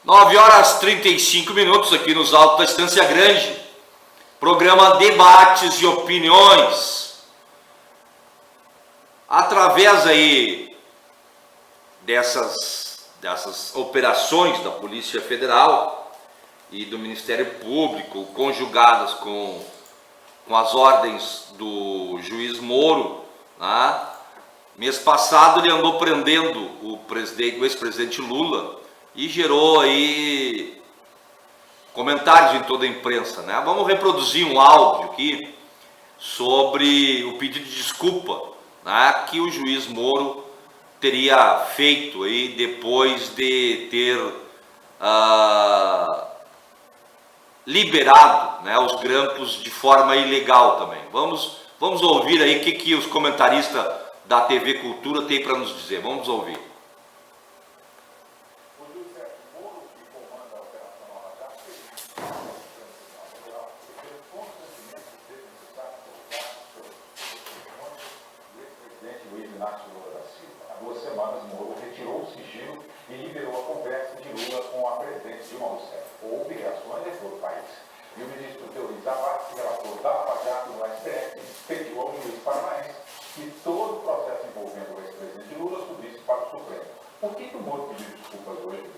9h35 aqui nos Altos da Estância Grande. Programa Debates e Opiniões. Através aí dessas operações da Polícia Federal e do Ministério Público, conjugadas com as ordens do juiz Moro, né? Mês passado ele andou prendendo o ex-presidente Lula e gerou aí comentários em toda a imprensa, né? Vamos reproduzir um áudio aqui sobre o pedido de desculpa, né, que o juiz Moro teria feito aí depois de ter liberado, né, os grampos de forma ilegal também. Vamos ouvir aí o que os comentaristas da TV Cultura têm para nos dizer. Vamos ouvir. Há 2 semanas, Moro retirou o sigilo e liberou a conversa de Lula com a presidente Dilma Rousseff. Houve reações em todo o país. E o ministro Teori Zavascki, relator da Lava Jato no STF, pediu ao juiz paranaense que todo o processo envolvendo o ex-presidente Lula subisse para o Supremo. Por que o Moro pediu desculpas hoje?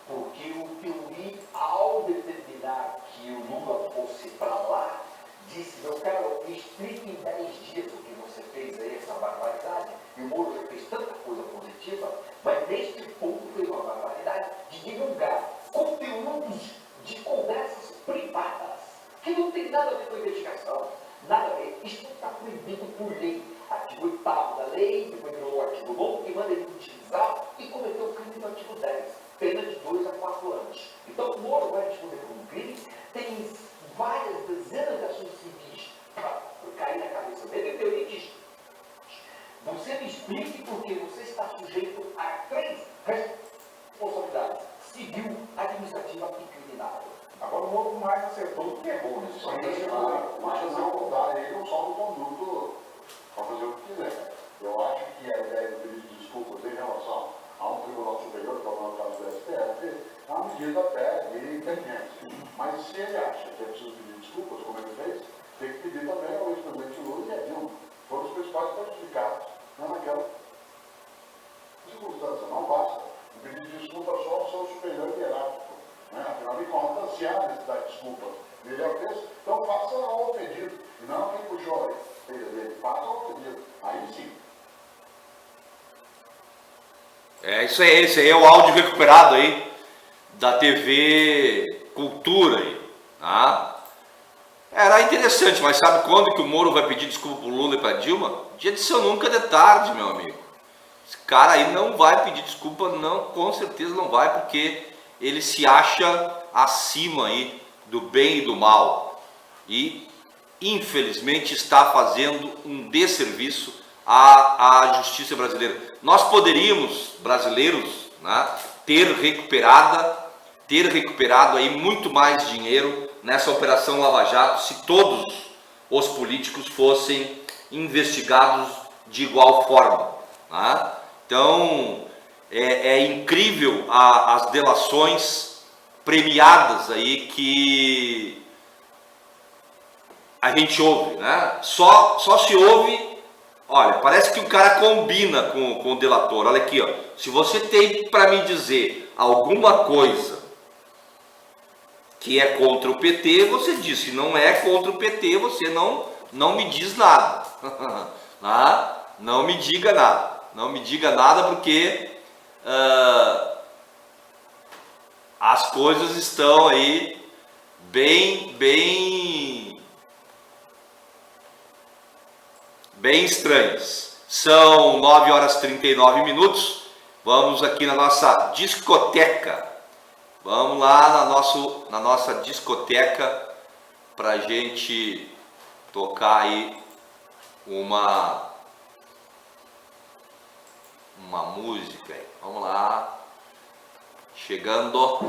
Porque o Teori, ao determinar que o Lula fosse para lá, disse: meu caro, explique em 10 dias o que você fez aí, essa barbaridade. E o Moro já fez tanta coisa positiva, mas neste ponto fez uma barbaridade de divulgar conteúdos de conversas privadas, que não tem nada a ver com a investigação, nada a ver. Isso está proibido por lei. Artigo 8º da lei, depois virou o artigo 9º, que manda ele utilizar e cometeu o crime no artigo 10, pena de 2 a 4 anos. Então o Moro vai responder por um crime, tem várias dezenas de ações civis para cair na cabeça dele. Então ele diz: você me explique porque você está sujeito a 3 responsabilidades: civil, administrativa e criminal. Agora o Moro mais acertou do que errou nisso. Mas não mudar ele não só no conduto para fazer o que quiser. Eu acho que a ideia do pedido de desculpas em relação a um tribunal superior, como é o caso do STF, é uma medida até de inteligente. Mas se ele acha que é preciso pedir desculpas, como ele fez, tem que pedir também ao ex-presidente Lula e a Dilma. Foram os principais prejudicados naquela circunstância. Não basta o pedido de desculpa só ao seu superior hierárquico. Né? Afinal de contas, se há necessidade de desculpa dele ao texto, então faça o pedido. E não quem puxou a telha dele, faça o pedido. Aí sim. Isso aí, esse aí é o áudio recuperado aí da TV Cultura aí, tá? Era interessante, mas sabe quando que o Moro vai pedir desculpa pro Lula e pra Dilma? Dia de seu nunca de tarde, meu amigo. Esse cara aí não vai pedir desculpa, não, com certeza não vai, porque ele se acha acima aí do bem e do mal. E, infelizmente, está fazendo um desserviço à justiça brasileira. Nós poderíamos, brasileiros, né, ter recuperado aí muito mais dinheiro nessa operação Lava Jato se todos os políticos fossem investigados de igual forma, né? Então é incrível as delações premiadas aí que a gente ouve, né? Só se ouve. Olha, parece que o cara combina com o delator. Olha aqui, ó. Se você tem para me dizer alguma coisa que é contra o PT, você diz. Se não é contra o PT, você não me diz nada. Não me diga nada. Não me diga nada, porque as coisas estão aí bem estranhas. São 9h39. Vamos aqui na nossa discoteca. Vamos lá na nossa discoteca pra gente tocar aí uma música aí. Vamos lá. Chegando.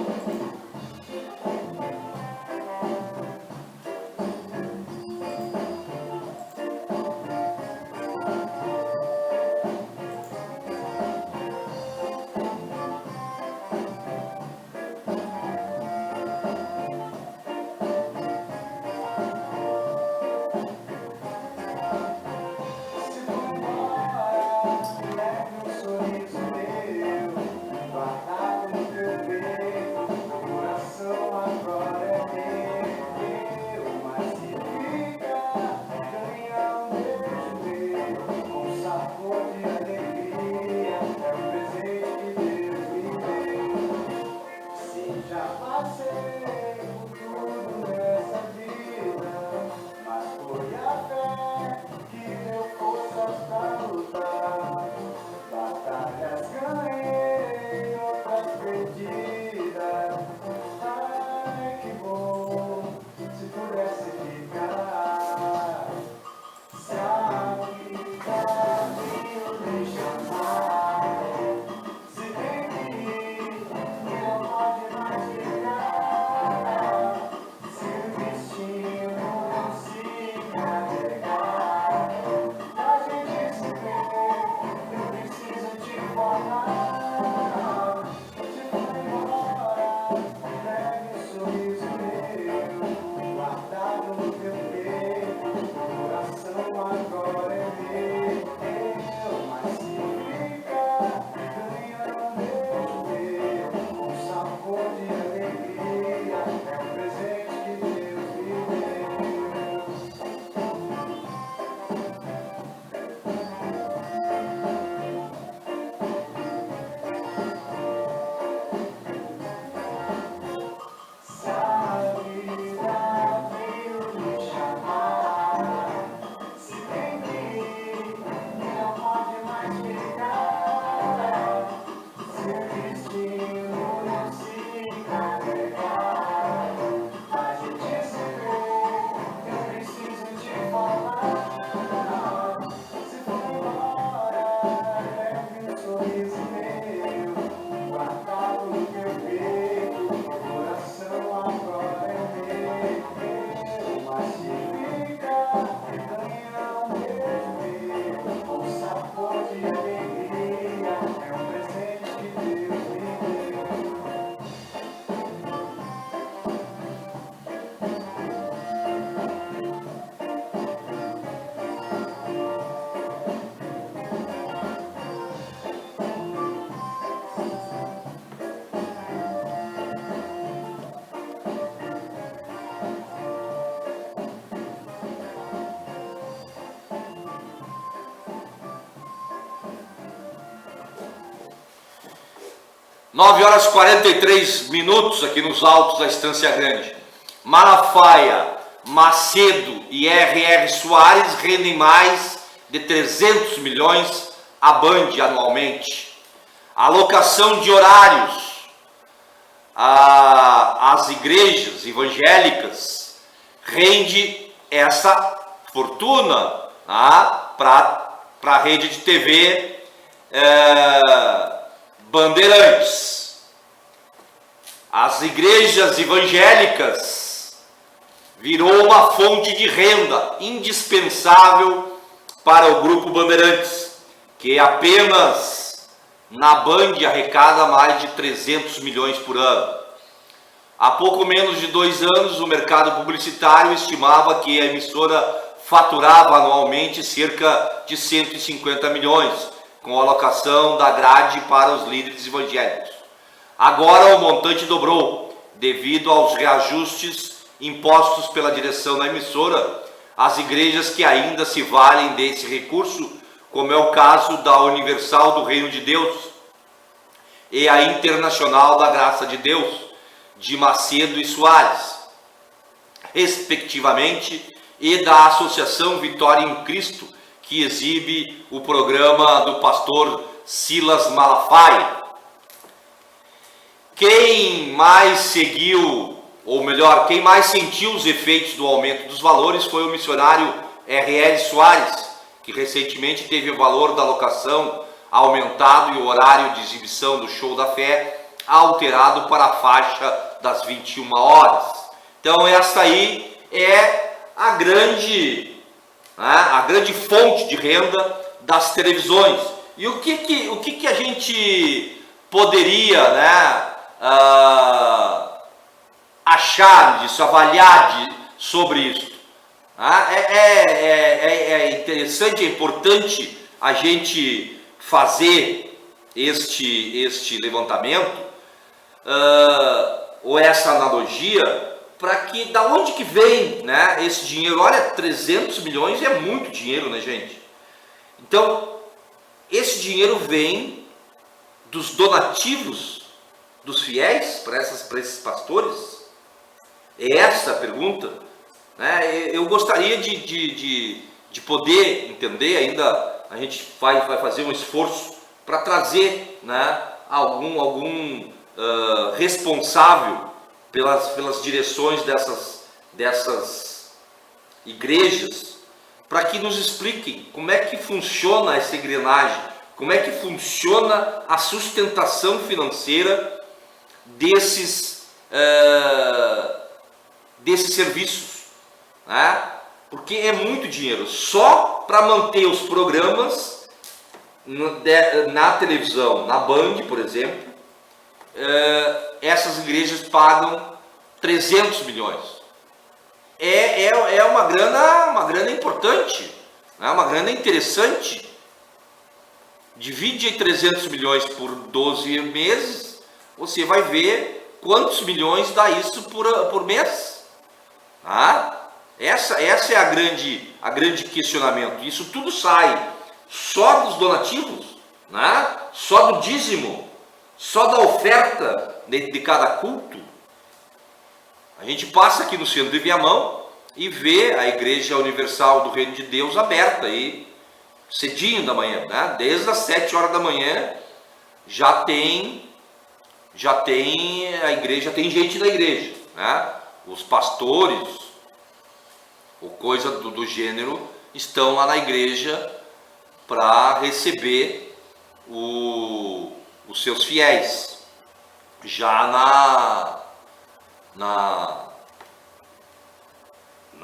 9 horas e 43 minutos aqui nos altos da Estância Grande. Malafaia, Macedo e R.R. Soares rendem mais de 300 milhões a Band anualmente. A alocação de horários às igrejas evangélicas rende essa fortuna para a rede de TV Bandeirantes. As igrejas evangélicas virou uma fonte de renda indispensável para o Grupo Bandeirantes, que apenas na Band arrecada mais de 300 milhões por ano. Há pouco menos de 2 anos, o mercado publicitário estimava que a emissora faturava anualmente cerca de 150 milhões, com a alocação da grade para os líderes evangélicos. Agora o montante dobrou, devido aos reajustes impostos pela direção da emissora às igrejas que ainda se valem desse recurso, como é o caso da Universal do Reino de Deus e a Internacional da Graça de Deus, de Macedo e Soares, respectivamente, e da Associação Vitória em Cristo, que exibe o programa do pastor Silas Malafaia. Quem mais seguiu, ou melhor, quem mais sentiu os efeitos do aumento dos valores foi o missionário R.R. Soares, que recentemente teve o valor da locação aumentado e o horário de exibição do Show da Fé alterado para a faixa das 21 horas. Então essa aí é a grande fonte de renda das televisões. E o que a gente poderia achar disso, avaliar sobre isso? É interessante, é importante a gente fazer este levantamento ou essa analogia, para que da onde que vem, esse dinheiro. Olha, 300 milhões é muito dinheiro, né, gente? Então, esse dinheiro vem dos donativos dos fiéis para esses pastores? É essa a pergunta, né? Eu gostaria de poder entender. Ainda a gente vai fazer um esforço para trazer, algum responsável pelas direções dessas igrejas, para que nos expliquem como é que funciona essa engrenagem, como é que funciona a sustentação financeira desses serviços, porque é muito dinheiro. Só para manter os programas na televisão, na Band, por exemplo, essas igrejas pagam 300 milhões. É uma grana importante, uma grana interessante. Divide aí 300 milhões por 12 meses, você vai ver quantos milhões dá isso por mês. Essa é a grande questionamento. Isso tudo sai só dos donativos, só do dízimo, só da oferta de cada culto. A gente passa aqui no centro de Viamão e vê a Igreja Universal do Reino de Deus aberta aí, cedinho da manhã, desde as 7 horas da manhã já tem a igreja, tem gente da igreja, os pastores ou coisa do gênero estão lá na igreja para receber os seus fiéis. Já na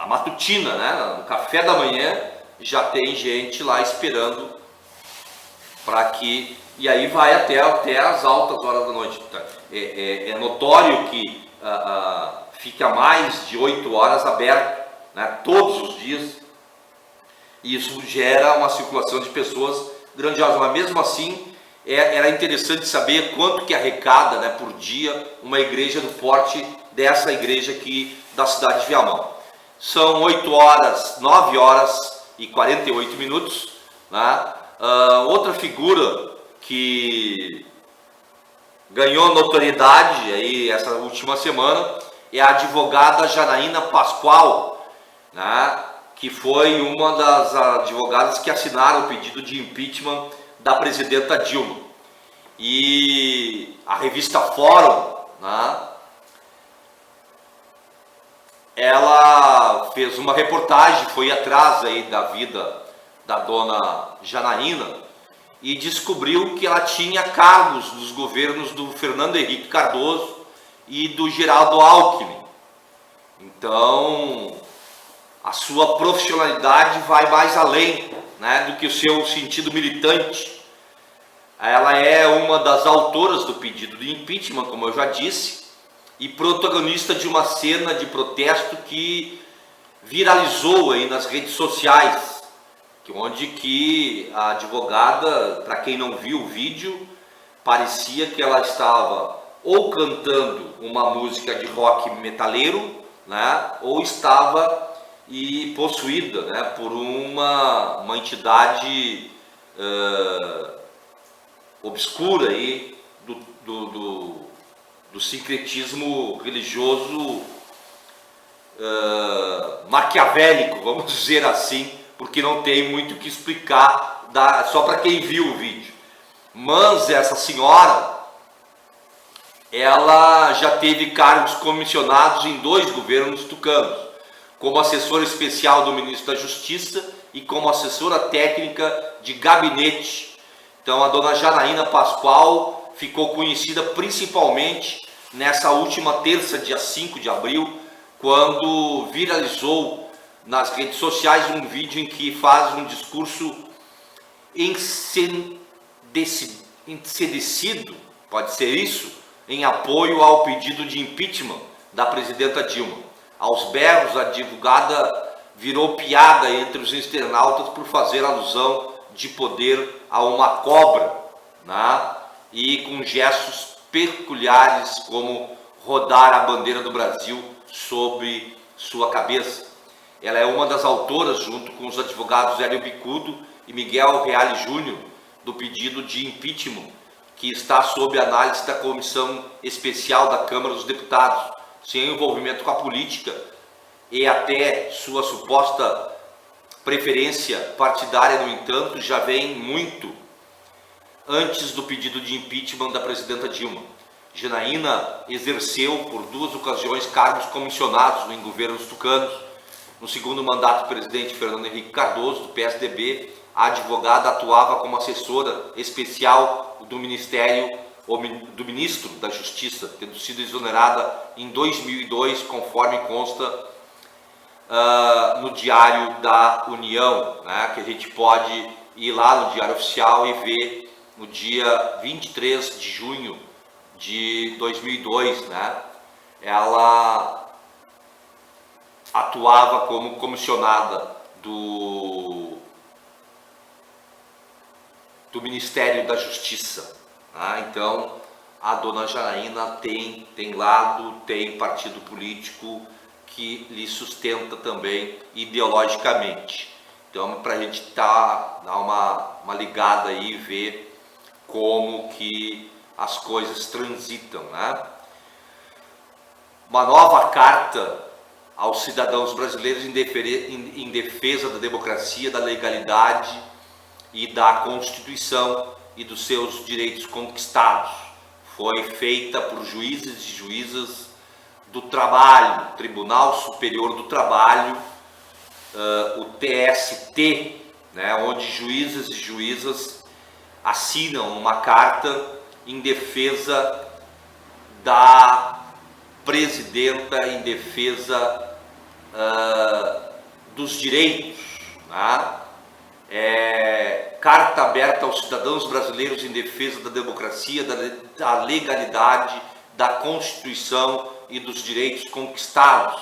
matutina, no café da manhã, já tem gente lá esperando para que... E aí vai até as altas horas da noite. É notório que fica mais de 8 horas aberto, todos os dias. E isso gera uma circulação de pessoas grandiosa. Mas mesmo assim, era interessante saber quanto que arrecada, por dia uma igreja do porte dessa igreja aqui da cidade de Viamão. São 9 horas e 48 minutos. Outra figura que ganhou notoriedade aí essa última semana é a advogada Janaína Pascoal, né, que foi uma das advogadas que assinaram o pedido de impeachment da presidenta Dilma. E a revista Fórum, né, ela fez uma reportagem, foi atrás aí da vida da dona Janaína e descobriu que ela tinha cargos nos governos do Fernando Henrique Cardoso e do Geraldo Alckmin. Então, a sua profissionalidade vai mais além, né, do que o seu sentido militante. Ela é uma das autoras do pedido de impeachment, como eu já disse, e protagonista de uma cena de protesto que viralizou aí nas redes sociais, onde que a advogada, para quem não viu o vídeo, parecia que ela estava ou cantando uma música de rock metaleiro, né, ou estava possuída, né, por uma entidade obscura aí do sincretismo religioso maquiavélico, vamos dizer assim, porque não tem muito o que explicar, só para quem viu o vídeo. Mas essa senhora, ela já teve cargos comissionados em 2 governos tucanos, como assessora especial do ministro da Justiça e como assessora técnica de gabinete. Então a dona Janaína Pascoal ficou conhecida principalmente nessa última terça, dia 5 de abril, quando viralizou nas redes sociais um vídeo em que faz um discurso ensandecido, pode ser isso, em apoio ao pedido de impeachment da presidenta Dilma. Aos berros, a advogada virou piada entre os internautas por fazer alusão de poder a uma cobra, né? E com gestos peculiares como rodar a bandeira do Brasil sobre sua cabeça. Ela é uma das autoras, junto com os advogados Hélio Bicudo e Miguel Reale Júnior, do pedido de impeachment, que está sob análise da Comissão Especial da Câmara dos Deputados, sem envolvimento com a política e até sua suposta preferência partidária, no entanto, já vem muito antes do pedido de impeachment da presidenta Dilma. Janaína exerceu por 2 ocasiões cargos comissionados em governos tucanos. No segundo mandato do presidente Fernando Henrique Cardoso, do PSDB, a advogada atuava como assessora especial do ministro da Justiça, tendo sido exonerada em 2002, conforme consta no Diário da União, né, que a gente pode ir lá no Diário Oficial e ver no dia 23 de junho de 2002, né, ela atuava como comissionada do Ministério da Justiça. Então, a dona Janaína tem lado, tem partido político que lhe sustenta também ideologicamente. Então, para a gente dar uma ligada aí e ver como que as coisas transitam, né? Uma nova carta aos cidadãos brasileiros em defesa da democracia, da legalidade e da Constituição e dos seus direitos conquistados. Foi feita por juízes e juízas do trabalho, Tribunal Superior do Trabalho, o TST, né, onde juízes e juízas assinam uma carta em defesa da presidenta, em defesa dos direitos, né? Carta aberta aos cidadãos brasileiros em defesa da democracia, da legalidade, da Constituição e dos direitos conquistados.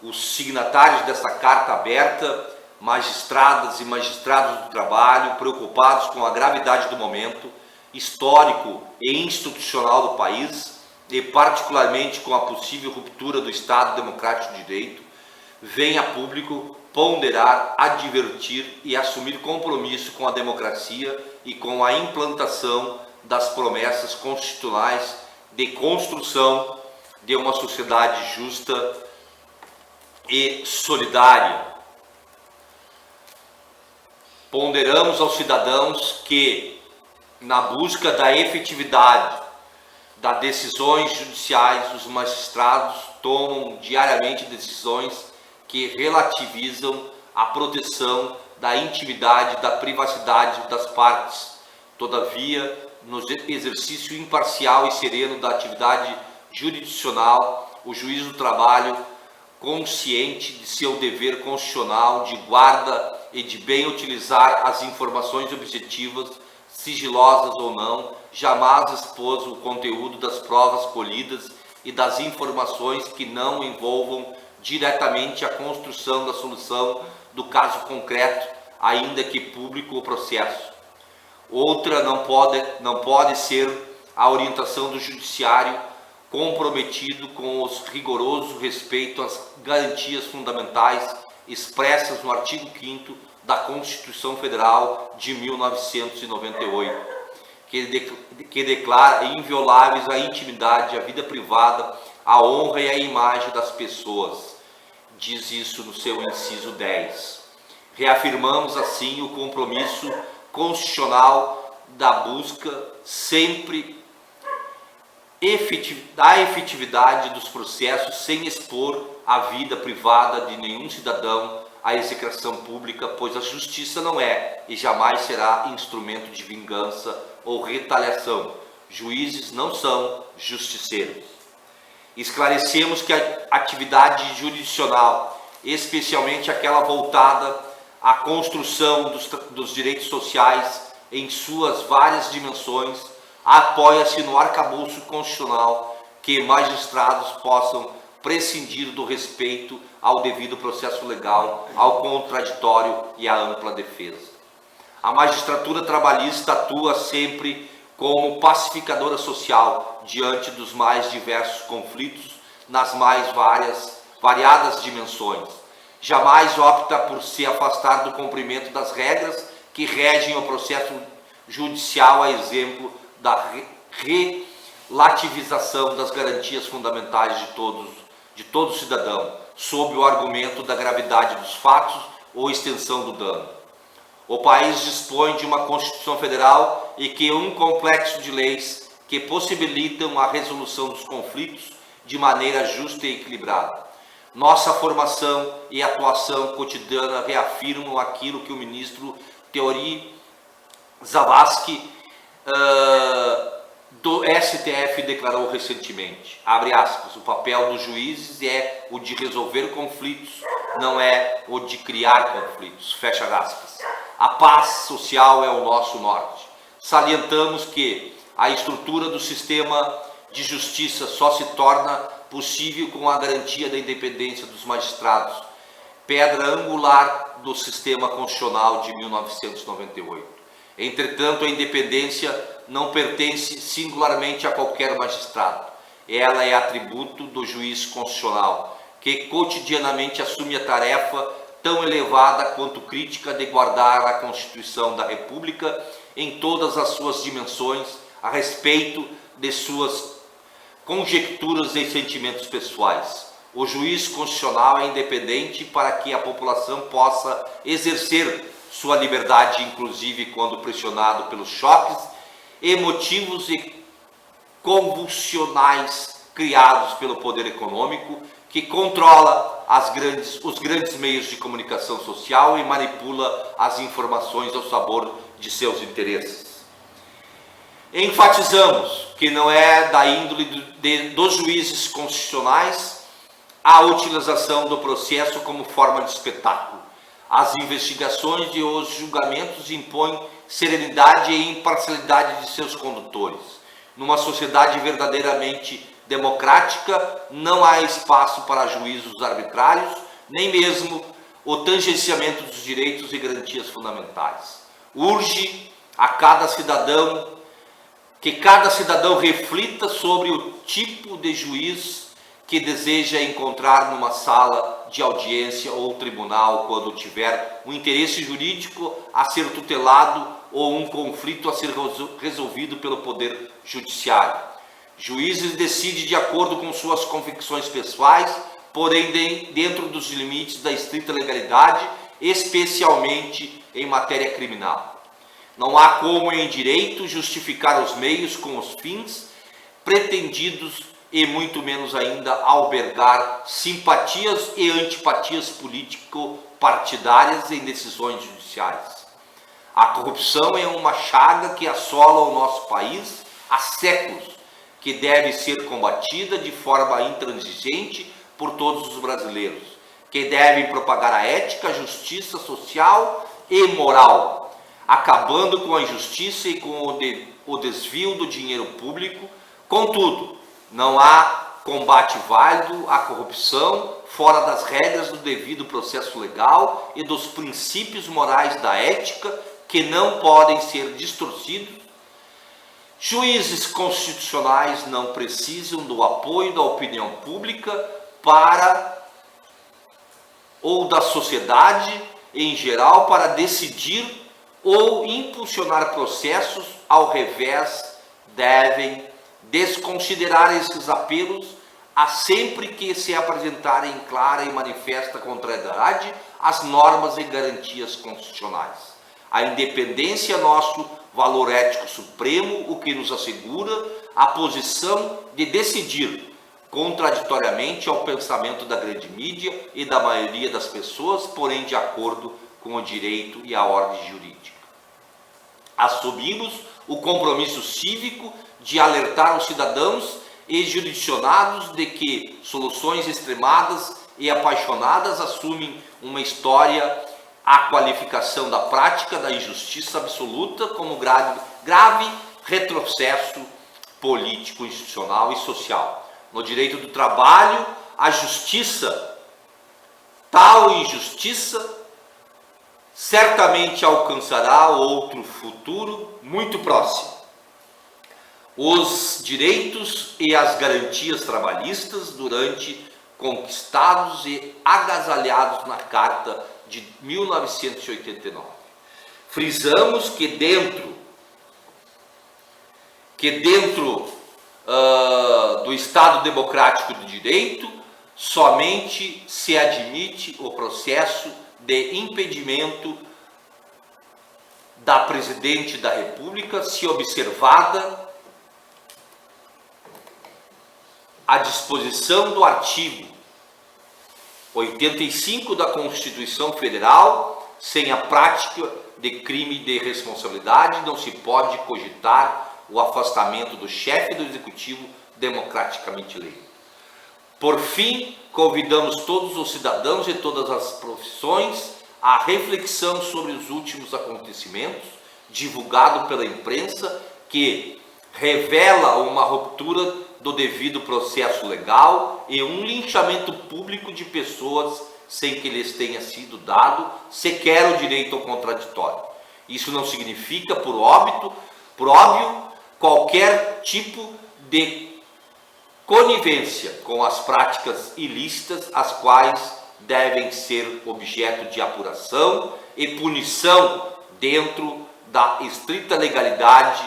Os signatários dessa carta aberta, magistradas e magistrados do trabalho, preocupados com a gravidade do momento histórico e institucional do país, e particularmente com a possível ruptura do Estado Democrático de Direito, vem a público ponderar, advertir e assumir compromisso com a democracia e com a implantação das promessas constitucionais de construção de uma sociedade justa e solidária. Ponderamos aos cidadãos que, na busca da efetividade das decisões judiciais, os magistrados tomam diariamente decisões que relativizam a proteção da intimidade e da privacidade das partes. Todavia, no exercício imparcial e sereno da atividade jurisdicional, o juiz do trabalho, consciente de seu dever constitucional de guarda e de bem utilizar as informações objetivas, sigilosas ou não, jamais expôs o conteúdo das provas colhidas e das informações que não envolvam diretamente a construção da solução do caso concreto, ainda que público o processo. Outra não pode ser a orientação do judiciário comprometido com o rigoroso respeito às garantias fundamentais expressas no artigo 5º da Constituição Federal de 1998, que declara invioláveis a intimidade, a vida privada, a honra e a imagem das pessoas. Diz isso no seu inciso 10. Reafirmamos assim o compromisso constitucional da busca sempre da efetividade dos processos sem expor a vida privada de nenhum cidadão à execração pública, pois a justiça não é e jamais será instrumento de vingança ou retaliação. Juízes não são justiceiros. Esclarecemos que a atividade jurisdicional, especialmente aquela voltada à construção dos direitos sociais em suas várias dimensões, apoia-se no arcabouço constitucional que magistrados possam prescindir do respeito ao devido processo legal, ao contraditório e à ampla defesa. A magistratura trabalhista atua sempre como pacificadora social diante dos mais diversos conflitos nas mais variadas dimensões. Jamais opta por se afastar do cumprimento das regras que regem o processo judicial, a exemplo da relativização das garantias fundamentais de todo cidadão, sob o argumento da gravidade dos fatos ou extensão do dano. O país dispõe de uma Constituição Federal e que um complexo de leis que possibilitam a resolução dos conflitos de maneira justa e equilibrada. Nossa formação e atuação cotidiana reafirmam aquilo que o ministro Teori Zavascki do STF declarou recentemente, abre aspas, o papel dos juízes é o de resolver conflitos, não é o de criar conflitos, fecha aspas. A paz social é o nosso norte. Salientamos que a estrutura do sistema de justiça só se torna possível com a garantia da independência dos magistrados, pedra angular do sistema constitucional de 1998. Entretanto, a independência não pertence singularmente a qualquer magistrado. Ela é atributo do juiz constitucional, que cotidianamente assume a tarefa tão elevada quanto crítica de guardar a Constituição da República em todas as suas dimensões, a respeito de suas conjecturas e sentimentos pessoais. O juiz constitucional é independente para que a população possa exercer sua liberdade, inclusive quando pressionado pelos choques emotivos e convulsionais criados pelo poder econômico, que controla os grandes meios de comunicação social e manipula as informações ao sabor de seus interesses. Enfatizamos que não é da índole dos juízes constitucionais a utilização do processo como forma de espetáculo. As investigações e os julgamentos impõem serenidade e imparcialidade de seus condutores. Numa sociedade verdadeiramente democrática, não há espaço para juízos arbitrários, nem mesmo o tangenciamento dos direitos e garantias fundamentais. Urge a que cada cidadão reflita sobre o tipo de juiz que deseja encontrar numa sala de audiência ou tribunal quando tiver um interesse jurídico a ser tutelado ou um conflito a ser resolvido pelo Poder Judiciário. Juízes decidem de acordo com suas convicções pessoais, porém dentro dos limites da estrita legalidade, especialmente em matéria criminal. Não há como em direito justificar os meios com os fins pretendidos e muito menos ainda albergar simpatias e antipatias político-partidárias em decisões judiciais. A corrupção é uma chaga que assola o nosso país há séculos, que deve ser combatida de forma intransigente por todos os brasileiros, que devem propagar a ética, a justiça social e moral, acabando com a injustiça e com o desvio do dinheiro público. Contudo, não há combate válido à corrupção fora das regras do devido processo legal e dos princípios morais da ética, que não podem ser distorcidos. Juízes constitucionais não precisam do apoio da opinião pública ou da sociedade em geral para decidir ou impulsionar processos. Ao revés, devem desconsiderar esses apelos sempre que se apresentarem clara e manifesta contrariedade às normas e garantias constitucionais. A independência é nosso valor ético supremo, o que nos assegura a posição de decidir contraditoriamente ao pensamento da grande mídia e da maioria das pessoas, porém de acordo com o direito e a ordem jurídica. Assumimos o compromisso cívico de alertar os cidadãos e jurisdicionados de que soluções extremadas e apaixonadas assumem uma história a qualificação da prática da injustiça absoluta como grave retrocesso político, institucional e social. No direito do trabalho, a justiça, tal injustiça, certamente alcançará outro futuro muito próximo. Os direitos e as garantias trabalhistas conquistados e agasalhados na Carta de 1989. Frisamos que dentro do Estado Democrático de Direito, somente se admite o processo de impedimento da Presidente da República, se observada a disposição do artigo 85 da Constituição Federal. Sem a prática de crime de responsabilidade, não se pode cogitar o afastamento do chefe do Executivo democraticamente eleito. Por fim, convidamos todos os cidadãos e todas as profissões à reflexão sobre os últimos acontecimentos, divulgado pela imprensa, que revela uma ruptura do devido processo legal e um linchamento público de pessoas sem que lhes tenha sido dado sequer o direito ao contraditório. Isso não significa, por óbvio, qualquer tipo de conivência com as práticas ilícitas, as quais devem ser objeto de apuração e punição dentro da estrita legalidade,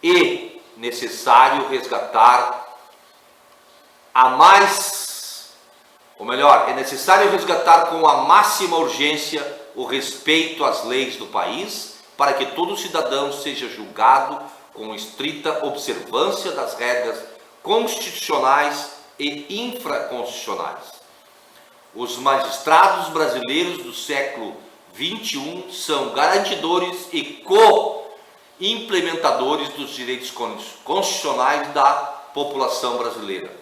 e necessário resgatar é necessário resgatar com a máxima urgência o respeito às leis do país, para que todo cidadão seja julgado com estrita observância das regras constitucionais e infraconstitucionais. Os magistrados brasileiros do século XXI são garantidores e co-implementadores dos direitos constitucionais da população brasileira.